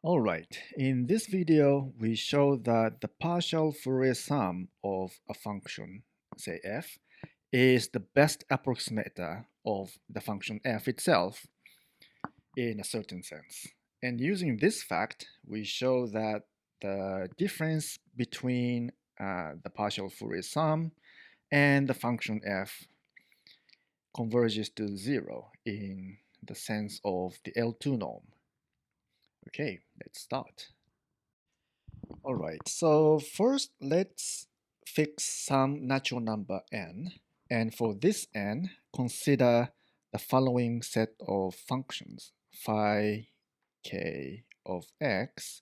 Alright, in this video we show that the partial Fourier sum of a function, say f, is the best approximator of the function f itself in a certain sense. And using this fact, we show that the difference between the partial Fourier sum and the function f converges to zero in the sense of the L2 norm. Okay, let's start. Alright, so first let's fix some natural number n, and for this n, consider the following set of functions. Phi k of x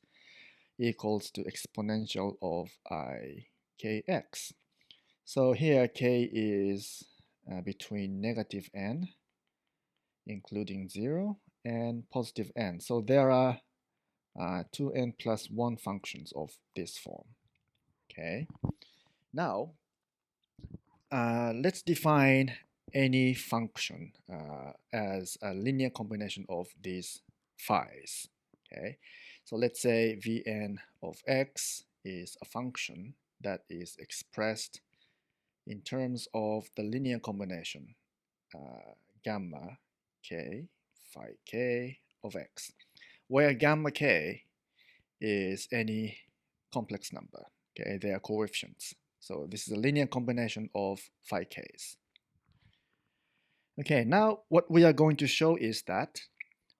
equals to exponential of I kx. So here k is between negative n, including 0, and positive n. So there are 2n plus 1 functions of this form. Okay. Now, let's define any function as a linear combination of these phi's. Okay. So let's say Vn of x is a function that is expressed in terms of the linear combination gamma k phi k of x, where gamma k is any complex number. Okay, they are coefficients. So this is a linear combination of phi k's. Okay, now what we are going to show is that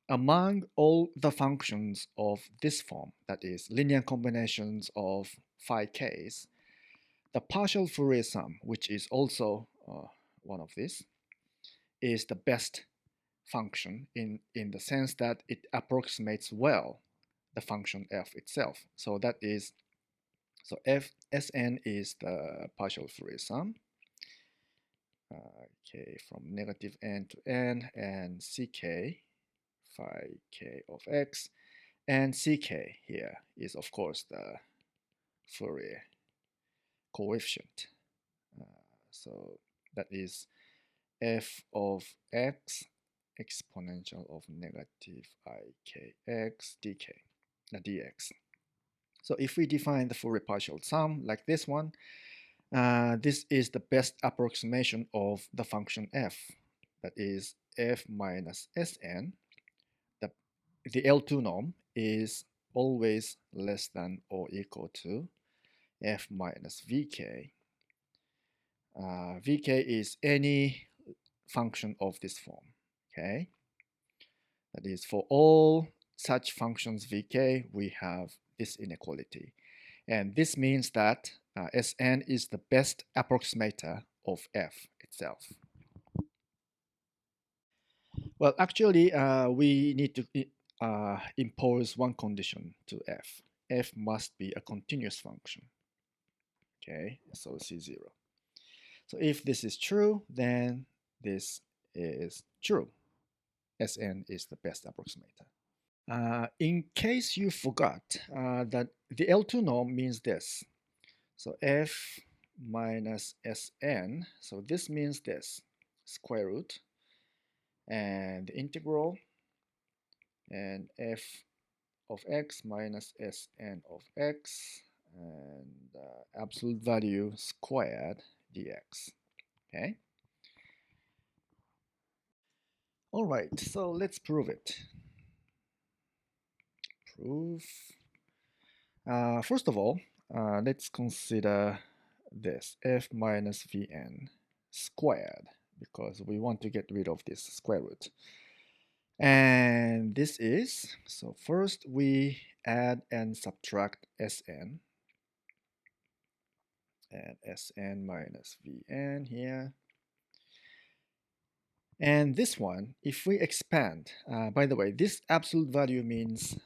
among all the functions of this form, that is linear combinations of phi k's, the partial Fourier sum, which is also one of these, is the best function in the sense that it approximates well the function f itself. So that is, so Sn is the partial Fourier sum, k from negative n to n, and ck phi k of x, and ck here is of course the Fourier coefficient. So that is f of x exponential of negative ikx dx. So if we define the Fourier partial sum like this one, this is the best approximation of the function f, that is f minus Sn. The L2 norm is always less than or equal to f minus Vk. Vk is any function of this form. Okay, that is for all such functions Vk, we have this inequality. And this means that Sn is the best approximator of f itself. Well, actually, we need to impose one condition to f. F must be a continuous function. Okay, so C0. So if this is true, then this is true. Sn is the best approximator. In case you forgot, that the L2 norm means this. So f minus Sn, so this means this, square root, and the integral, and f of x minus Sn of x, and absolute value squared dx. Okay. All right, so let's prove it. Proof. First of all, let's consider this f minus Vn squared, because we want to get rid of this square root. And this is, so first we add and subtract Sn, and Sn minus Vn here. And this one, if we expand, by the way, this absolute value means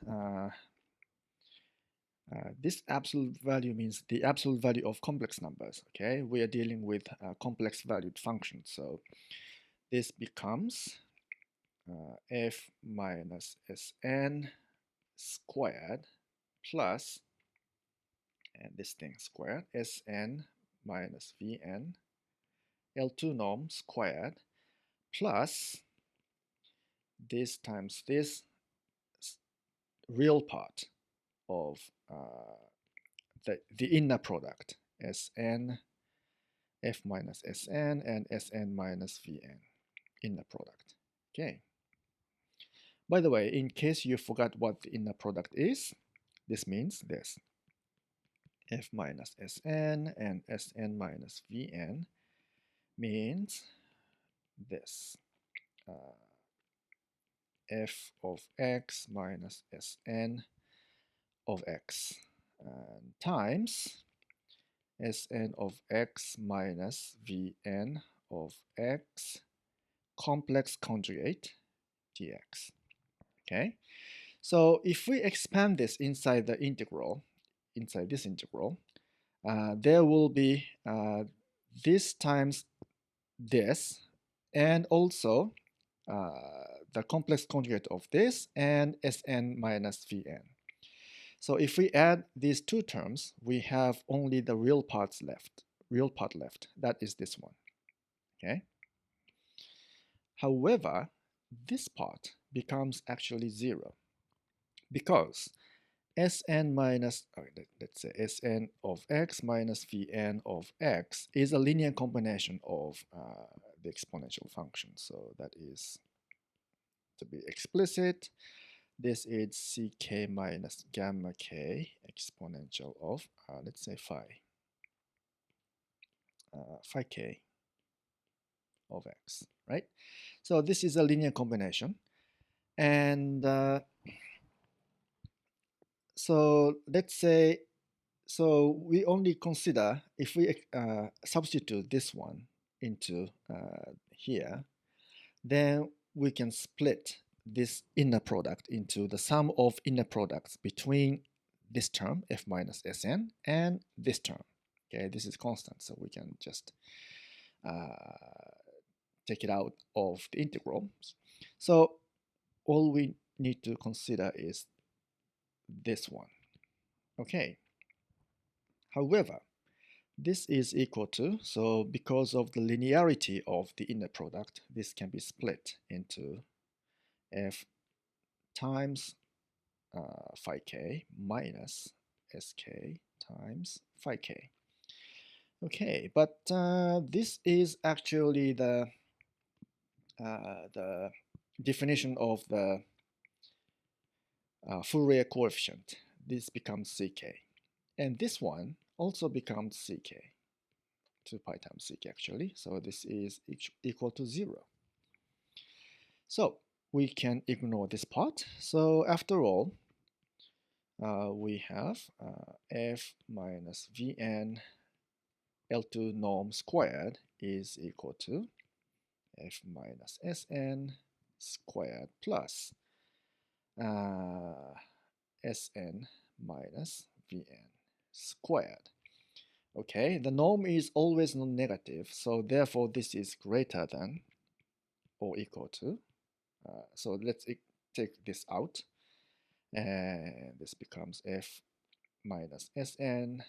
the absolute value of complex numbers. Okay, we are dealing with complex valued functions, so this becomes f minus Sn squared plus, and this thing squared, Sn minus Vn L2 norm squared plus this times this real part of the inner product, Sn, f minus Sn, and Sn minus Vn, inner product. Okay. By the way, in case you forgot what the inner product is, this means this. F minus Sn and Sn minus Vn means this. F of x minus Sn of x times Sn of x minus Vn of x complex conjugate dx. Okay, so if we expand this inside the integral, inside this integral, there will be this times this, and also the complex conjugate of this and Sn minus Vn. So if we add these two terms, we have only the real part left. That is this one. Okay. However, this part becomes actually 0 because Sn minus, let's say Sn of x minus Vn of x is a linear combination of the exponential function. So that is, to be explicit, this is ck minus gamma k exponential of, let's say phi k of x, right? So this is a linear combination. And so let's say, so we only consider, if we substitute this one into here, then we can split this inner product into the sum of inner products between this term, f minus Sn, and this term. Okay, this is constant, so we can just take it out of the integral. So all we need to consider is this one. Okay. However, this is equal to, so because of the linearity of the inner product, this can be split into f times phi k minus sk times phi k. Okay, but this is actually the definition of the Fourier coefficient. This becomes ck. And this one also becomes ck, 2 pi times ck actually. So this is equal to 0. So we can ignore this part. So after all, we have f minus Vn L2 norm squared is equal to f minus Sn squared plus Sn minus Vn squared. Okay, the norm is always non-negative, so therefore this is greater than or equal to. So let's take this out, and this becomes f minus Sn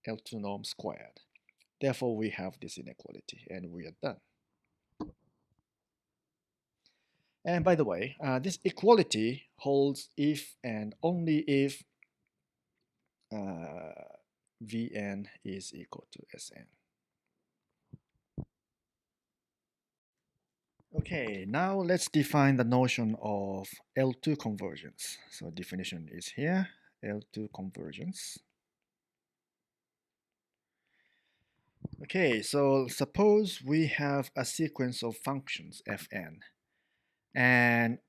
L2 norm squared. Therefore, we have this inequality, and we are done. And by the way, this equality holds if and only if Vn is equal to Sn. Okay, now let's define the notion of L2 convergence. So definition is here, L2 convergence. Okay, so suppose we have a sequence of functions fn and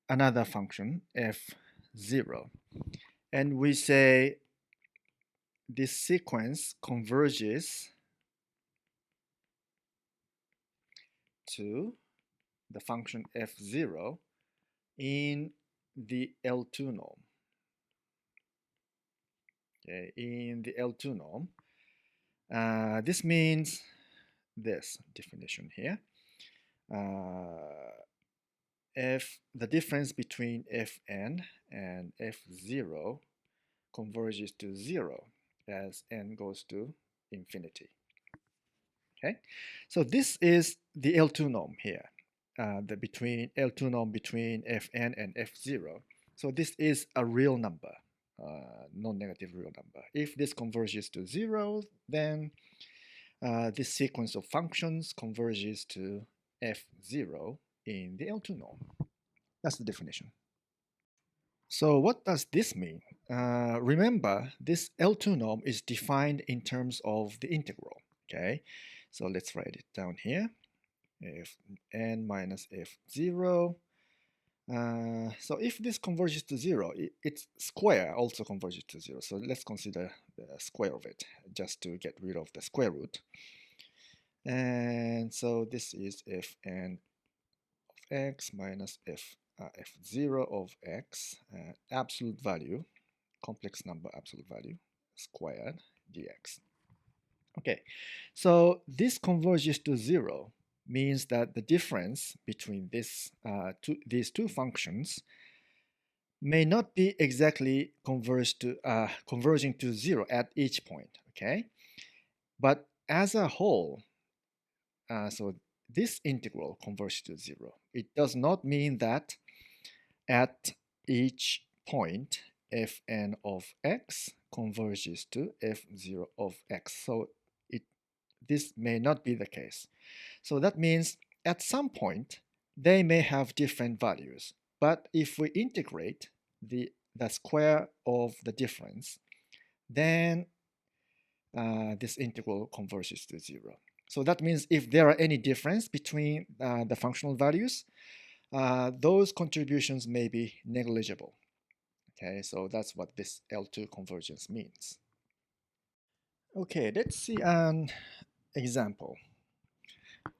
another function f0, and we say this sequence converges to the function f0 in the L2 norm. Okay, in the L2 norm, this means this definition here. If the difference between fn and f0 converges to 0 as n goes to infinity. Okay, so this is the L2 norm here, the between L2 norm between fn and f0. So this is a real number, non-negative real number. If this converges to 0, then this sequence of functions converges to f0 in the L2 norm. That's the definition. So what does this mean? Remember, this L2 norm is defined in terms of the integral. Okay, so let's write it down here. Fn minus f0. So if this converges to 0, its square also converges to 0. So let's consider the square of it just to get rid of the square root. And so this is fn of x minus f0 of x, absolute value, complex number absolute value, squared dx. Okay, so this converges to 0 means that the difference between these two functions may not be exactly converging to 0 at each point, okay? But as a whole, so this integral converges to 0. It does not mean that at each point fn of x converges to f0 of x. So this may not be the case. So that means at some point they may have different values. But if we integrate the square of the difference, then this integral converges to 0. So that means if there are any difference between the functional values, those contributions may be negligible. Okay, so that's what this L2 convergence means. Okay, let's see an example.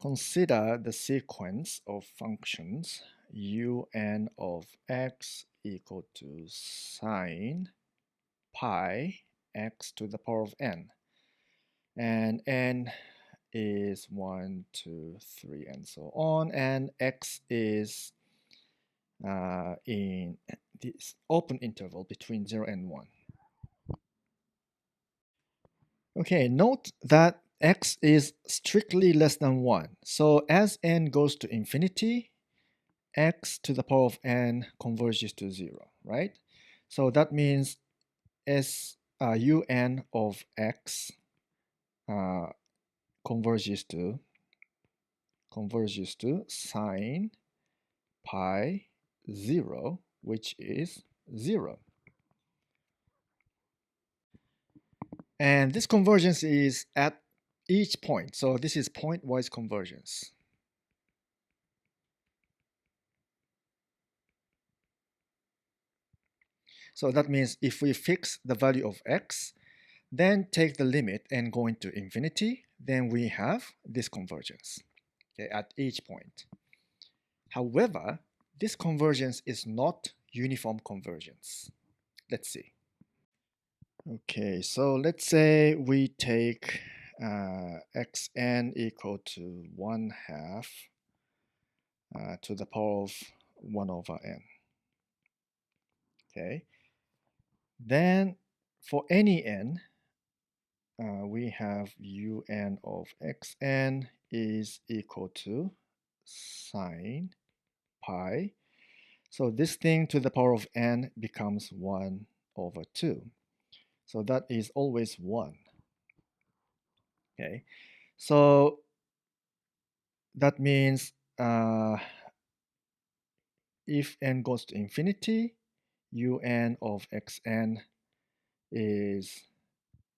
Consider the sequence of functions un of x equal to sine pi x to the power of n. And n is 1, 2, 3, and so on. And x is in this open interval between 0 and 1. Okay, note that x is strictly less than 1. So as n goes to infinity, x to the power of n converges to 0, right? So that means un of x converges to sine pi 0, which is 0. And this convergence is at each point. So this is point-wise convergence. So that means if we fix the value of x, then take the limit and go into infinity, then we have this convergence, okay, at each point. However, this convergence is not uniform convergence. Let's see. Okay, so let's say we take xn equal to 1/2 to the power of 1 over n. Okay, then for any n, we have un of xn is equal to sine pi. So this thing to the power of n becomes 1 over 2. So that is always 1. Okay, so that means if n goes to infinity, un of xn is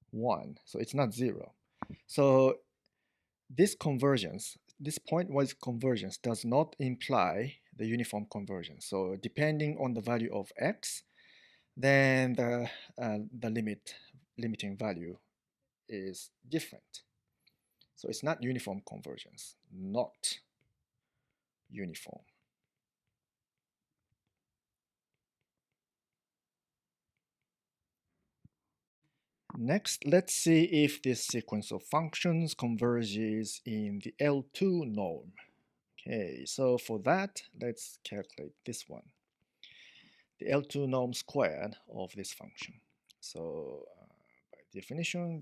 1. So it's not 0. So this convergence, this pointwise convergence does not imply the uniform convergence. So depending on the value of x, then the limiting value is different. So it's not uniform convergence, not uniform. Next, let's see if this sequence of functions converges in the L2 norm. Okay, so for that, let's calculate this one. The L2 norm squared of this function. So by definition,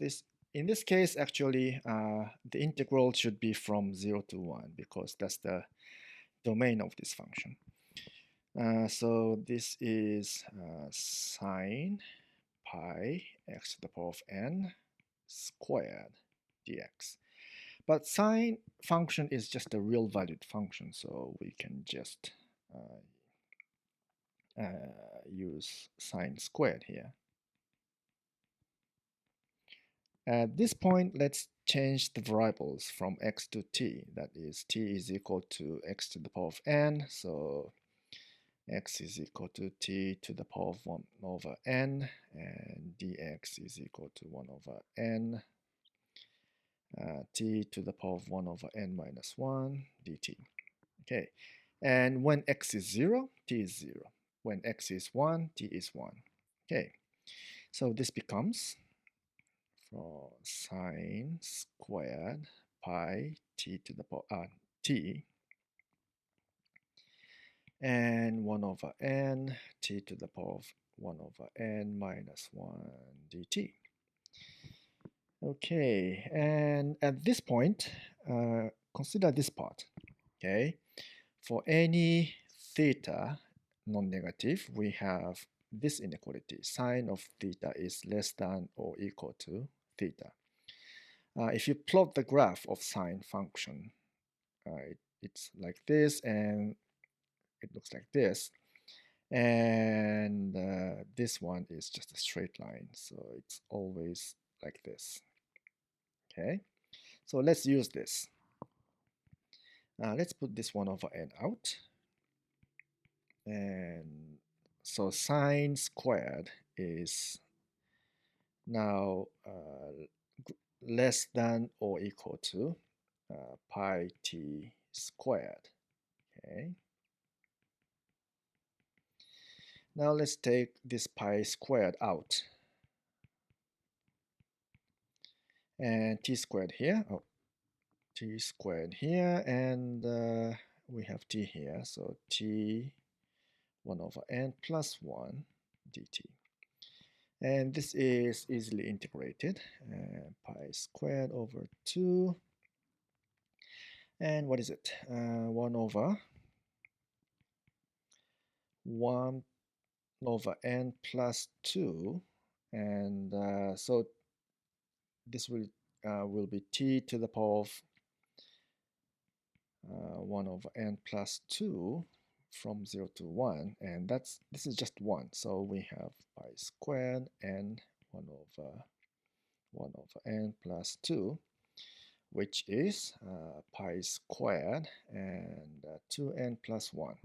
in this case, actually, the integral should be from 0 to 1 because that's the domain of this function. So this is sine pi x to the power of n squared dx. But sine function is just a real valued function, so we can just use sine squared here. At this point, let's change the variables from x to t. That is, t is equal to x to the power of n, so x is equal to t to the power of 1 over n, and dx is equal to 1 over n, t to the power of 1 over n minus 1 dt. Okay, and when x is 0, t is 0. When x is 1, t is 1. Okay, so this becomes for sine squared pi t to the power t and 1 over n t to the power of 1 over n minus 1 dt. Okay, and at this point, consider this part. Okay, for any theta non-negative, we have this inequality. Sine of theta is less than or equal to theta. If you plot the graph of sine function, it's like this, and it looks like this. And this one is just a straight line, so it's always like this. Okay, so let's use this. Let's put this 1 over n out. And so sine squared is now less than or equal to pi t squared. Okay. Now let's take this pi squared out. And t squared here. Oh, t squared here, and we have t here. So t 1 over n plus 1 dt. And this is easily integrated. Pi squared over 2. And what is it? 1 over 1 over n plus 2. And so this will be t to the power of 1 over n plus 2 from 0 to 1. And this is just 1. So we have pi squared and 1 over n plus 2, which is pi squared and 2n plus 1.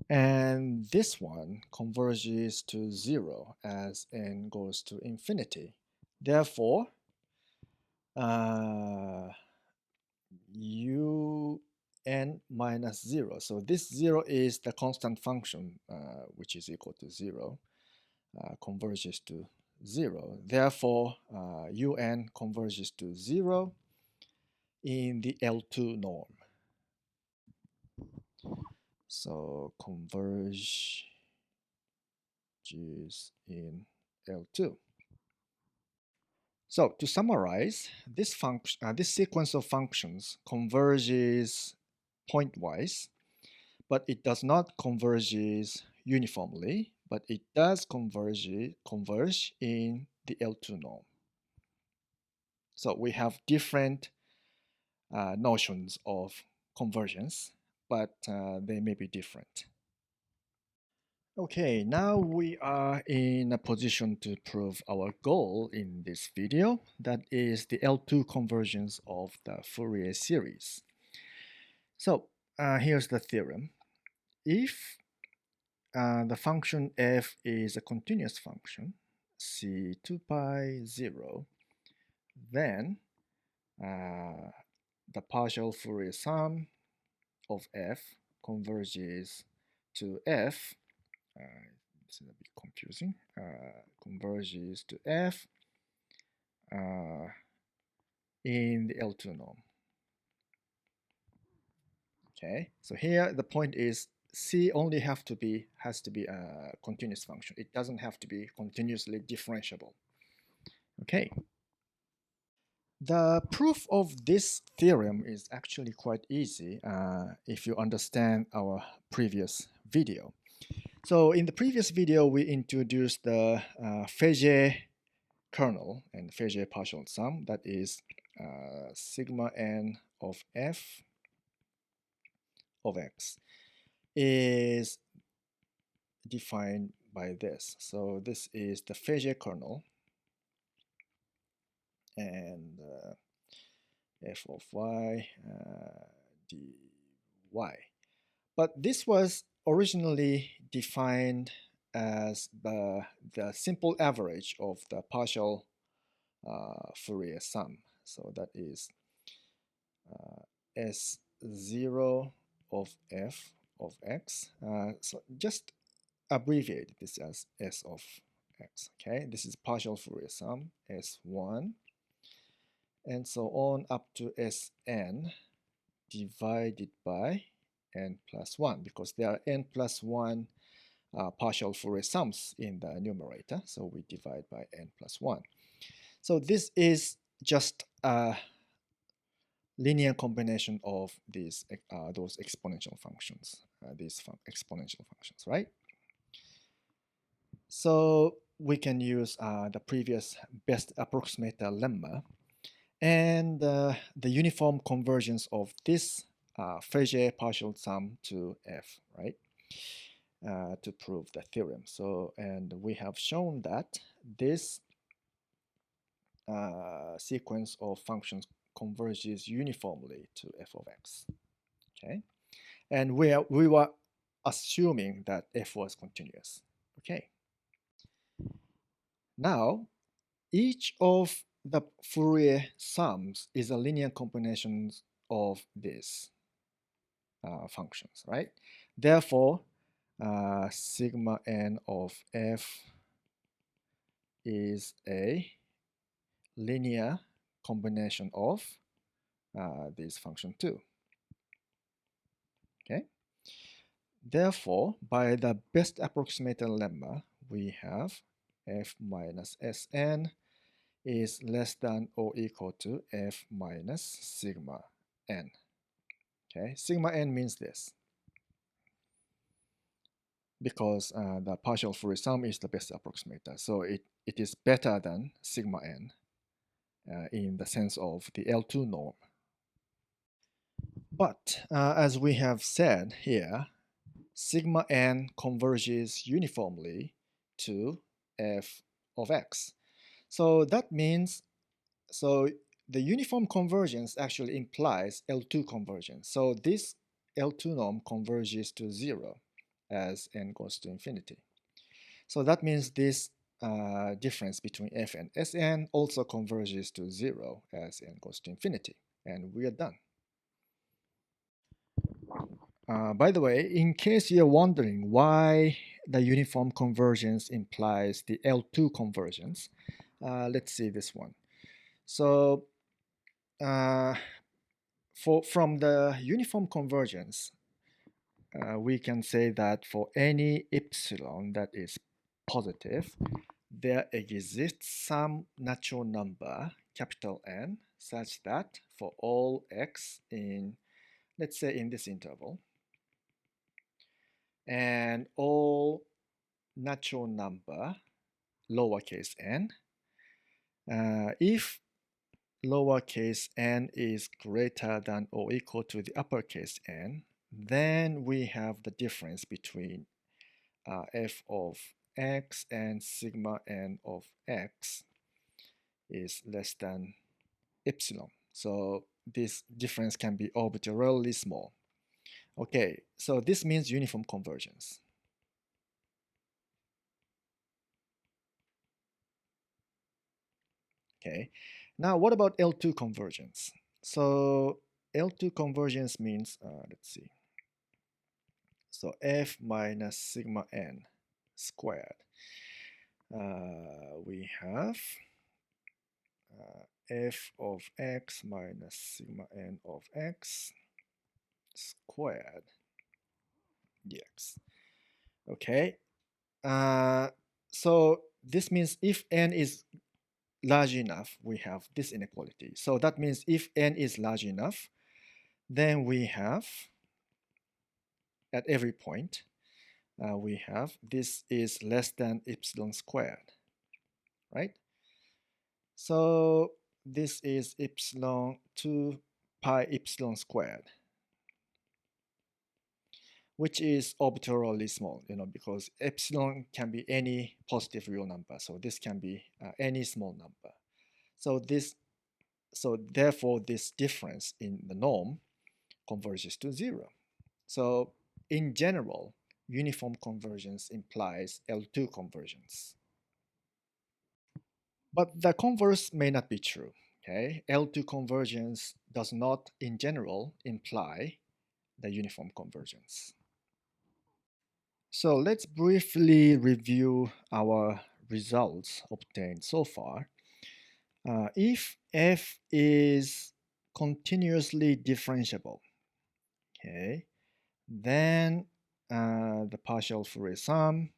And this one converges to 0 as n goes to infinity. Therefore, un minus 0. So this 0 is the constant function, which is equal to 0, converges to 0. Therefore, un converges to 0 in the L2 norm. So converges in L2. So to summarize, this sequence of functions converges pointwise, but it does not converge uniformly, but it does converge in the L2 norm. So we have different notions of convergence, but they may be different. Okay, now we are in a position to prove our goal in this video, that is the L2 convergence of the Fourier series. So here's the theorem. If the function f is a continuous function, c 2 pi 0, then the partial Fourier sum of f converges to f. This is a bit confusing. Converges to f in the L2 norm. Okay, so here the point is c only has to be a continuous function. It doesn't have to be continuously differentiable. Okay. The proof of this theorem is actually quite easy if you understand our previous video. So in the previous video, we introduced the Fourier kernel and Fourier partial sum, that is sigma n of f of x is defined by this. So this is the Fourier kernel, and f of y dy. But this was originally defined as the simple average of the partial Fourier sum. So that is S0 of f of x. So just abbreviate this as S of x. Okay, this is partial Fourier sum, S1, and so on up to Sn divided by n plus 1, because there are n plus 1 partial Fourier sums in the numerator, so we divide by n plus 1. So this is just a linear combination of these those exponential functions, exponential functions, right? So we can use the previous best approximator lemma and the uniform convergence of this Fourier partial sum to f, right? To prove the theorem. So, and we have shown that this sequence of functions converges uniformly to f of x. Okay, and we were assuming that f was continuous. Okay. Now, each of the Fourier sums is a linear combination of these functions, right? Therefore, sigma n of f is a linear combination of these functions too. Okay. Therefore, by the best approximator lemma, we have f minus Sn is less than or equal to f minus sigma n. Okay, sigma n means this, because the partial Fourier sum is the best approximator. So it is better than sigma n in the sense of the L2 norm. But as we have said here, sigma n converges uniformly to f of x. So that means, so the uniform convergence actually implies L2 convergence. So this L2 norm converges to 0 as n goes to infinity. So that means this difference between f and Sn also converges to 0 as n goes to infinity. And we are done. By the way, in case you're wondering why the uniform convergence implies the L2 convergence, let's see this one. So from the uniform convergence, we can say that for any epsilon that is positive, there exists some natural number, capital N, such that for all x in, let's say in this interval, and all natural number, lowercase n, if lowercase n is greater than or equal to the uppercase n, then we have the difference between f of x and sigma n of x is less than epsilon. So this difference can be arbitrarily small. Okay, so this means uniform convergence. Okay, now what about L2 convergence? So L2 convergence means, let's see, so f minus sigma n squared. We have f of x minus sigma n of x squared dx. Okay, so this means if n is large enough, we have this inequality. So that means if n is large enough, then we have, at every point, we have this is less than epsilon squared, right? So this is epsilon 2 pi epsilon squared, which is arbitrarily small, because epsilon can be any positive real number. So this can be any small number. So therefore this difference in the norm converges to 0. So in general, uniform convergence implies L2 convergence. But the converse may not be true. Okay? L2 convergence does not, in general, imply the uniform convergence. So let's briefly review our results obtained so far. If f is continuously differentiable, okay, then the partial Fourier sum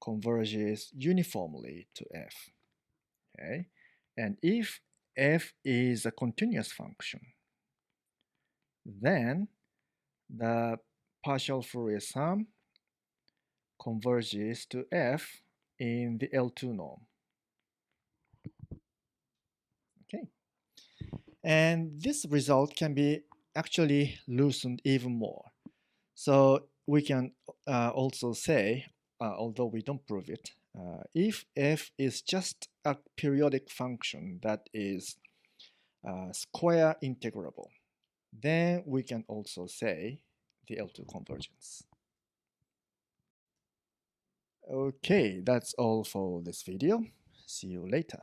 converges uniformly to f. Okay, and if f is a continuous function, then the partial Fourier sum converges to f in the L2 norm. Okay, and this result can be actually loosened even more. So we can also say, although we don't prove it, if f is just a periodic function that is square integrable, then we can also say the L2 convergence. Okay, that's all for this video. See you later.